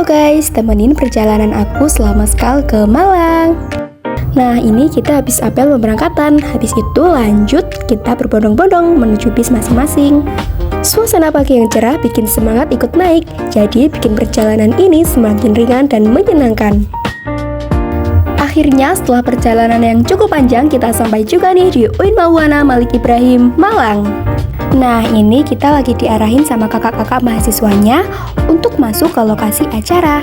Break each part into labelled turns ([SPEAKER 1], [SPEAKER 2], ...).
[SPEAKER 1] guys, temenin perjalanan aku selama sekal ke Malang. Nah, ini kita habis apel pemberangkatan. Habis itu lanjut kita berbondong-bondong menuju bis masing-masing. Suasana pagi yang cerah bikin semangat ikut naik. Jadi bikin perjalanan ini semakin ringan dan menyenangkan. Akhirnya setelah perjalanan yang cukup panjang, kita sampai juga nih di UIN Maulana Malik Ibrahim, Malang. Nah, ini kita lagi diarahin sama kakak-kakak mahasiswanya untuk masuk ke lokasi acara.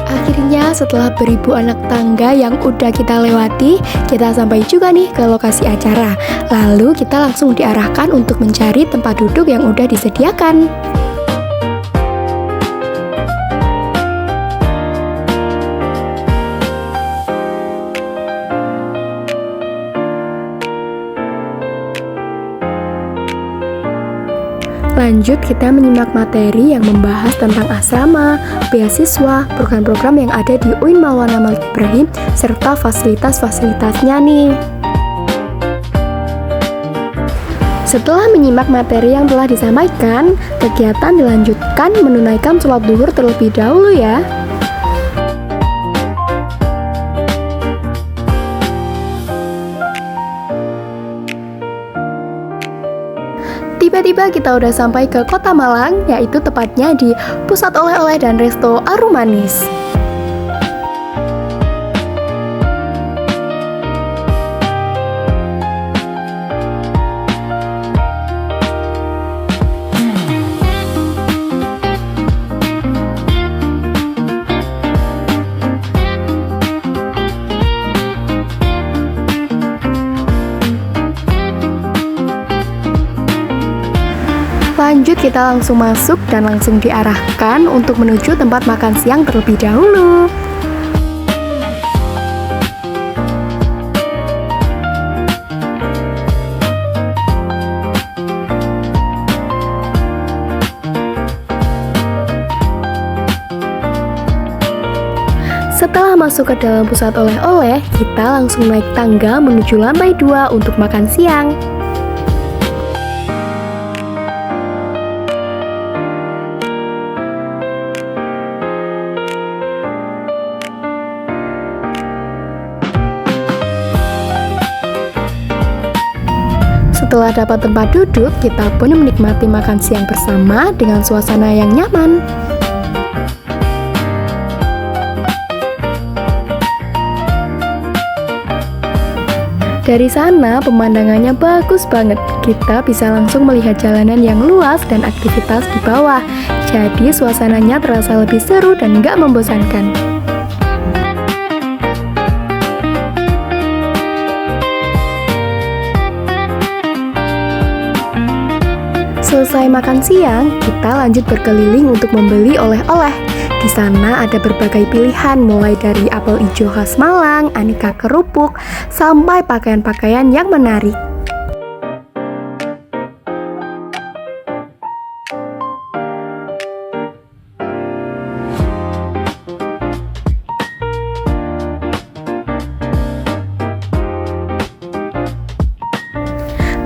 [SPEAKER 1] Akhirnya setelah beribu anak tangga yang udah kita lewati, kita sampai juga nih ke lokasi acara. Lalu kita langsung diarahkan untuk mencari tempat duduk yang udah disediakan. Lanjut kita menyimak materi yang membahas tentang asrama, beasiswa, program-program yang ada di UIN Maulana Malik Ibrahim, serta fasilitas-fasilitasnya nih. Setelah menyimak materi yang telah disampaikan, kegiatan dilanjutkan menunaikan sholat zuhur terlebih dahulu ya. Tiba-tiba kita udah sampai ke kota Malang, yaitu tepatnya di pusat oleh-oleh dan resto Arum Manis. Lanjut kita langsung masuk dan langsung diarahkan untuk menuju tempat makan siang terlebih dahulu. Setelah masuk ke dalam pusat oleh-oleh, kita langsung naik tangga menuju lantai 2 untuk makan siang. Setelah dapat tempat duduk, kita pun menikmati makan siang bersama dengan suasana yang nyaman. Dari sana pemandangannya bagus banget. Kita bisa langsung melihat jalanan yang luas dan aktivitas di bawah. Jadi suasananya terasa lebih seru dan nggak membosankan. Selesai makan siang, kita lanjut berkeliling untuk membeli oleh-oleh. Di sana ada berbagai pilihan, mulai dari apel ijo khas Malang, aneka kerupuk, sampai pakaian-pakaian yang menarik.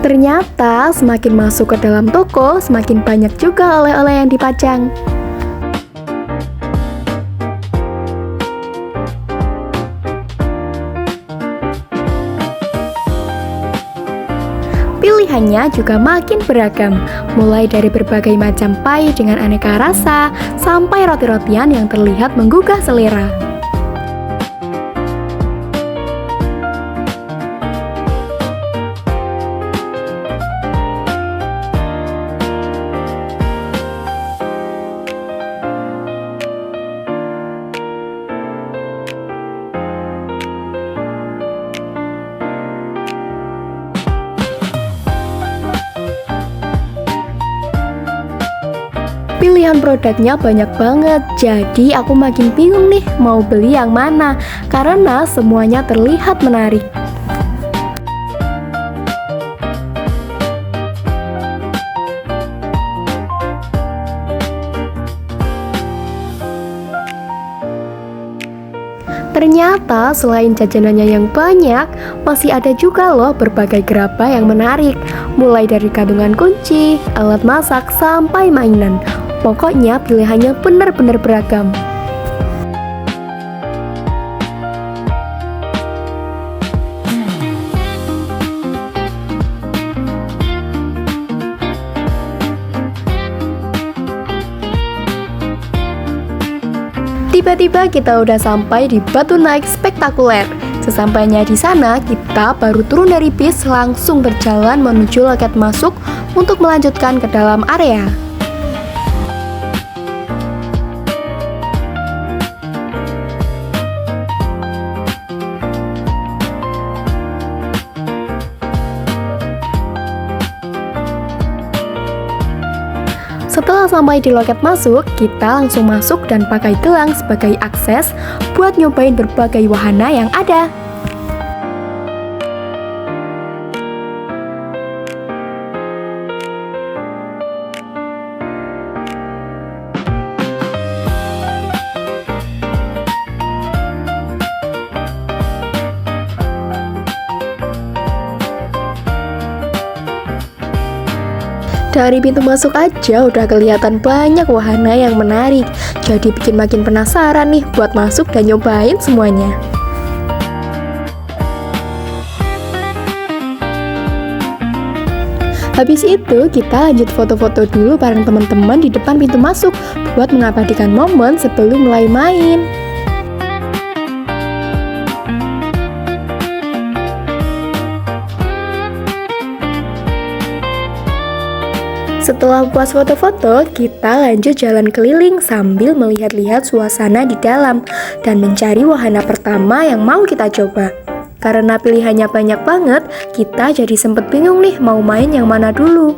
[SPEAKER 1] Ternyata semakin masuk ke dalam toko, semakin banyak juga oleh-oleh yang dipajang. Pilihannya juga makin beragam, mulai dari berbagai macam pie dengan aneka rasa, sampai roti-rotian yang terlihat menggugah selera. Pilihan produknya banyak banget, jadi aku makin bingung nih mau beli yang mana, karena semuanya terlihat menarik. Ternyata selain jajanannya yang banyak, masih ada juga loh berbagai gerabah yang menarik. Mulai dari gantungan kunci, alat masak, sampai mainan. Pokoknya pilihannya benar-benar beragam. Tiba-tiba kita udah sampai di Batu Naik Spektakuler. Sesampainya di sana, kita baru turun dari bis langsung berjalan menuju loket masuk untuk melanjutkan ke dalam area. Setelah sampai di loket masuk, kita langsung masuk dan pakai gelang sebagai akses buat nyobain berbagai wahana yang ada. Dari pintu masuk aja udah kelihatan banyak wahana yang menarik. Jadi bikin makin penasaran nih buat masuk dan nyobain semuanya. Habis itu kita lanjut foto-foto dulu bareng teman-teman di depan pintu masuk buat mengabadikan momen sebelum mulai main. Setelah puas foto-foto, kita lanjut jalan keliling sambil melihat-lihat suasana di dalam dan mencari wahana pertama yang mau kita coba. Karena pilihannya banyak banget, kita jadi sempet bingung nih mau main yang mana dulu.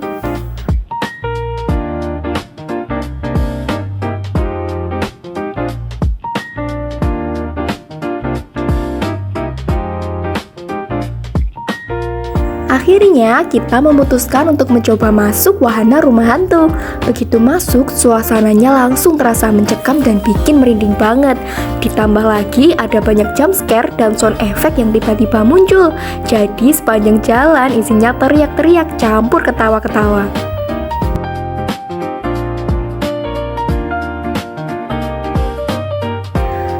[SPEAKER 1] Akhirnya, kita memutuskan untuk mencoba masuk wahana rumah hantu. Begitu masuk, suasananya langsung terasa mencekam dan bikin merinding banget. Ditambah lagi ada banyak jump scare dan sound effect yang tiba-tiba muncul. Jadi sepanjang jalan isinya teriak-teriak campur ketawa-ketawa.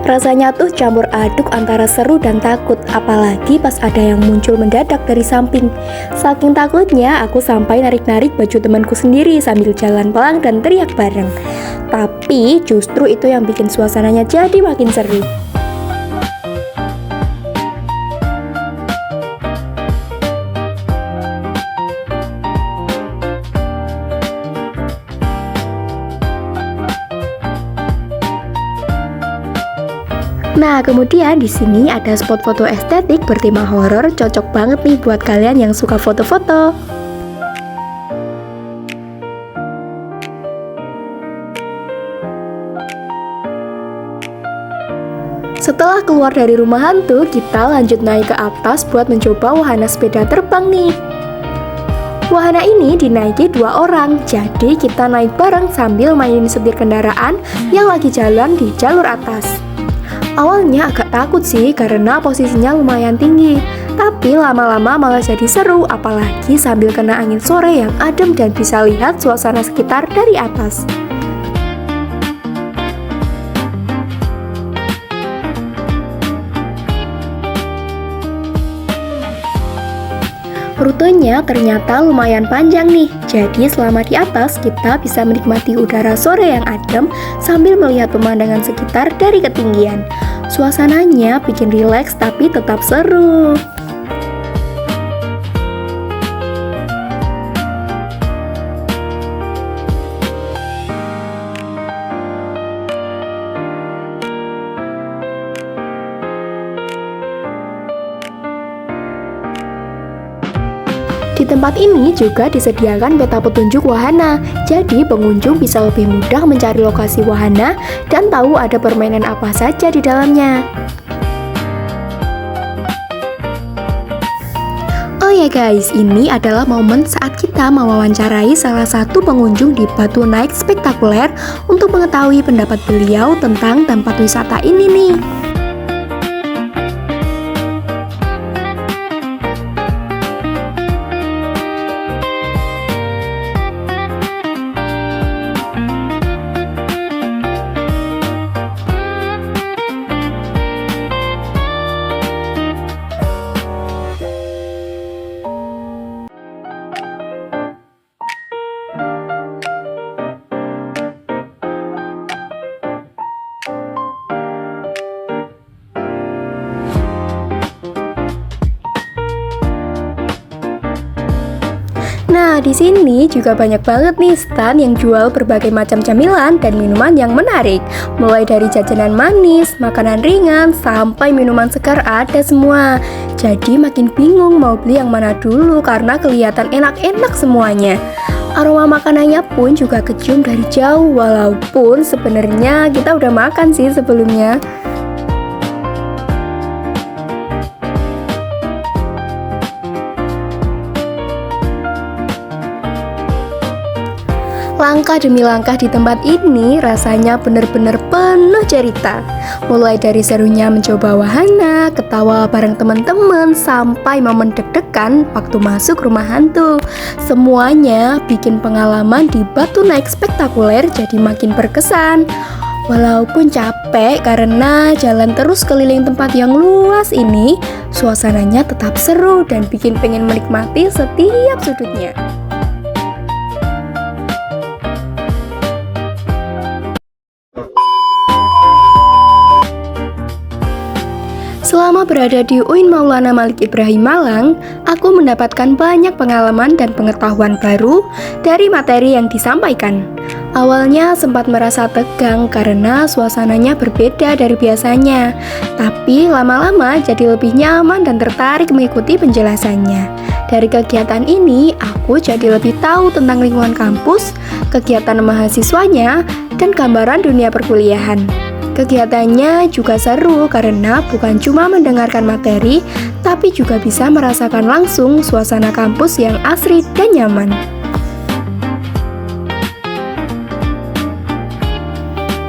[SPEAKER 1] Rasanya tuh campur aduk antara seru dan takut, apalagi pas ada yang muncul mendadak dari samping. Saking takutnya, aku sampai narik-narik baju temanku sendiri sambil jalan pelan dan teriak bareng. Tapi justru itu yang bikin suasananya jadi makin seru. Nah, kemudian di sini ada spot foto estetik bertema horor, cocok banget nih buat kalian yang suka foto-foto. Setelah keluar dari rumah hantu, kita lanjut naik ke atas buat mencoba wahana sepeda terbang nih. Wahana ini dinaiki 2 orang, jadi kita naik bareng sambil mainin setir kendaraan yang lagi jalan di jalur atas. Awalnya agak takut sih karena posisinya lumayan tinggi, tapi lama-lama malah jadi seru, apalagi sambil kena angin sore yang adem dan bisa lihat suasana sekitar dari atas. Rutenya ternyata lumayan panjang nih, jadi selama di atas kita bisa menikmati udara sore yang adem sambil melihat pemandangan sekitar dari ketinggian. Suasananya bikin rileks tapi tetap seru. Di tempat ini juga disediakan peta petunjuk wahana, jadi pengunjung bisa lebih mudah mencari lokasi wahana dan tahu ada permainan apa saja di dalamnya. Oh ya guys, ini adalah momen saat kita mewawancarai salah satu pengunjung di Batu Naik Spektakuler untuk mengetahui pendapat beliau tentang tempat wisata ini nih. Nah, di sini juga banyak banget nih stand yang jual berbagai macam camilan dan minuman yang menarik. Mulai dari jajanan manis, makanan ringan, sampai minuman segar ada semua. Jadi makin bingung mau beli yang mana dulu karena kelihatan enak-enak semuanya. Aroma makanannya pun juga kecium dari jauh, walaupun sebenarnya kita udah makan sih sebelumnya. Langkah demi langkah di tempat ini rasanya benar-benar penuh cerita. Mulai dari serunya mencoba wahana, ketawa bareng teman-teman, sampai momen deg-degan waktu masuk rumah hantu. Semuanya bikin pengalaman di Batu Naik Spektakuler jadi makin berkesan. Walaupun capek karena jalan terus keliling tempat yang luas ini, suasananya tetap seru dan bikin pengen menikmati setiap sudutnya. Selama berada di UIN Maulana Malik Ibrahim Malang, aku mendapatkan banyak pengalaman dan pengetahuan baru dari materi yang disampaikan. Awalnya sempat merasa tegang karena suasananya berbeda dari biasanya, tapi lama-lama jadi lebih nyaman dan tertarik mengikuti penjelasannya. Dari kegiatan ini, aku jadi lebih tahu tentang lingkungan kampus, kegiatan mahasiswanya, dan gambaran dunia perkuliahan. Kegiatannya juga seru karena bukan cuma mendengarkan materi, tapi juga bisa merasakan langsung suasana kampus yang asri dan nyaman.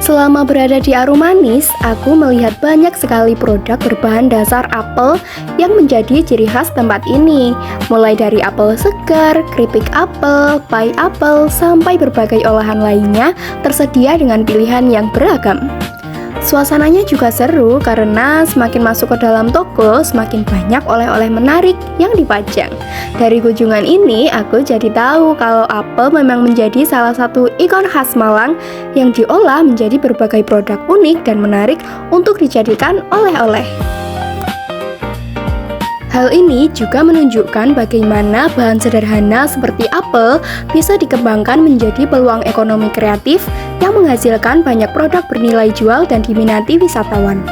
[SPEAKER 1] Selama berada di Arumanis, aku melihat banyak sekali produk berbahan dasar apel yang menjadi ciri khas tempat ini. Mulai dari apel segar, keripik apel, pai apel, sampai berbagai olahan lainnya tersedia dengan pilihan yang beragam. Suasananya juga seru karena semakin masuk ke dalam toko, semakin banyak oleh-oleh menarik yang dipajang. Dari kunjungan ini, aku jadi tahu kalau apel memang menjadi salah satu ikon khas Malang yang diolah menjadi berbagai produk unik dan menarik untuk dijadikan oleh-oleh. Hal ini juga menunjukkan bagaimana bahan sederhana seperti apel bisa dikembangkan menjadi peluang ekonomi kreatif yang menghasilkan banyak produk bernilai jual dan diminati wisatawan.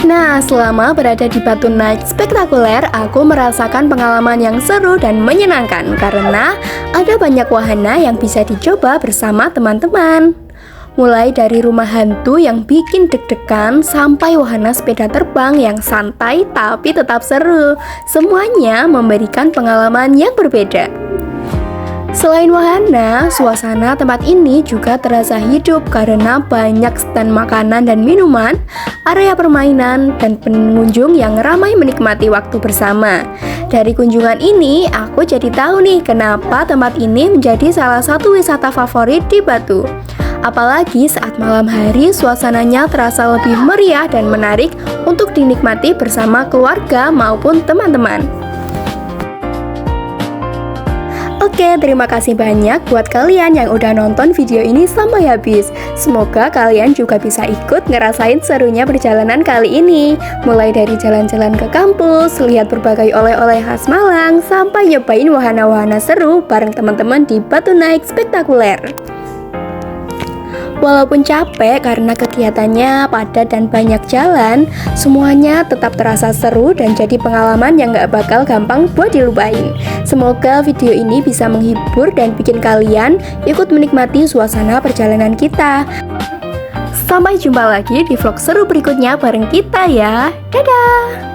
[SPEAKER 1] Nah, selama berada di Batu Naik Spektakuler, aku merasakan pengalaman yang seru dan menyenangkan karena ada banyak wahana yang bisa dicoba bersama teman-teman. Mulai dari rumah hantu yang bikin deg-degan sampai wahana sepeda terbang yang santai tapi tetap seru. Semuanya memberikan pengalaman yang berbeda. Selain wahana, suasana tempat ini juga terasa hidup karena banyak stand makanan dan minuman, area permainan, dan pengunjung yang ramai menikmati waktu bersama. Dari kunjungan ini, aku jadi tahu nih kenapa tempat ini menjadi salah satu wisata favorit di Batu. Apalagi saat malam hari, suasananya terasa lebih meriah dan menarik untuk dinikmati bersama keluarga maupun teman-teman. Oke, terima kasih banyak buat kalian yang udah nonton video ini sampai habis. Semoga kalian juga bisa ikut ngerasain serunya perjalanan kali ini. Mulai dari jalan-jalan ke kampus, lihat berbagai oleh-oleh khas Malang, sampai nyobain wahana-wahana seru bareng teman-teman di Batu Naik Spektakuler. Walaupun capek karena kegiatannya padat dan banyak jalan, semuanya tetap terasa seru dan jadi pengalaman yang gak bakal gampang buat dilupain. Semoga video ini bisa menghibur dan bikin kalian ikut menikmati suasana perjalanan kita. Sampai jumpa lagi di vlog seru berikutnya bareng kita ya. Dadah!